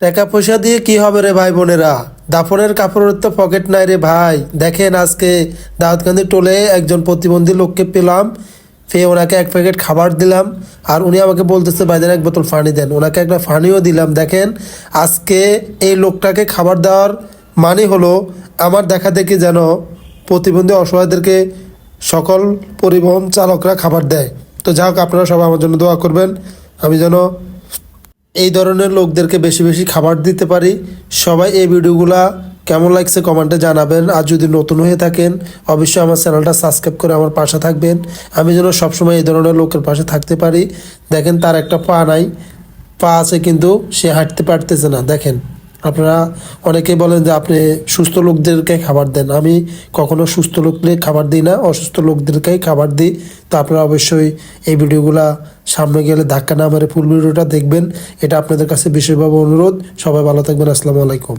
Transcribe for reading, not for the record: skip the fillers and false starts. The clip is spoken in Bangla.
টাকা পয়সা দিয়ে কি হবে রে ভাই বোনেরা? দাফনের কাপড়ের তো পকেট নাই রে ভাই। দেখেন আজকে দাউদকান্দি টোলে একজন প্রতিবন্ধী লোককে পেলাম, পেয়ে ওনাকে এক প্যাকেট খাবার দিলাম। আর উনি আমাকে বলতেছে ভাইজান এক বোতল পানি দেন, ওনাকে একটা পানিও দিলাম। দেখেন আজকে এই লোকটাকে খাবার দেওয়ার মানে হলো আমার দেখা দেখি যেন প্রতিবন্ধী অসহায়দেরকে সকল পরিবহন চালকরা খাবার দেয়। তো যাই হোক, আপনারা সবাই আমার জন্য দোয়া করবেন, আমি যেন এই ধরনের লোকদেরকে বেশি বেশি খাবার দিতে পারি। সবাই এই ভিডিওগুলা কেমন লাগছে কমেন্টে জানাবেন। আর যদি নতুন হয়ে থাকেন অবশ্যই আমার চ্যানেলটা সাবস্ক্রাইব করে আমার পাশে থাকবেন, আমি যেন সবসময় এই ধরনের লোকের পাশে থাকতে পারি। দেখেন তার একটা পা নাই, পা আছে কিন্তু সে হাঁটতে পারতেছে না। দেখেন আপনারা অনেকেই বলেন যে আপনি সুস্থ লোকদেরকে খাবার দেন, আমি কখনো সুস্থ লোকদের খাবার দিই না, অসুস্থ লোকদেরকেই খাবার দিই। তো আপনারা অবশ্যই এই ভিডিওগুলা সামনে গেলে ধাক্কা না মেরে ফুল ভিডিওটা দেখবেন, এটা আপনাদের কাছে বিশেষভাবে অনুরোধ। সবাই ভালো থাকবেন, আসসালামু আলাইকুম।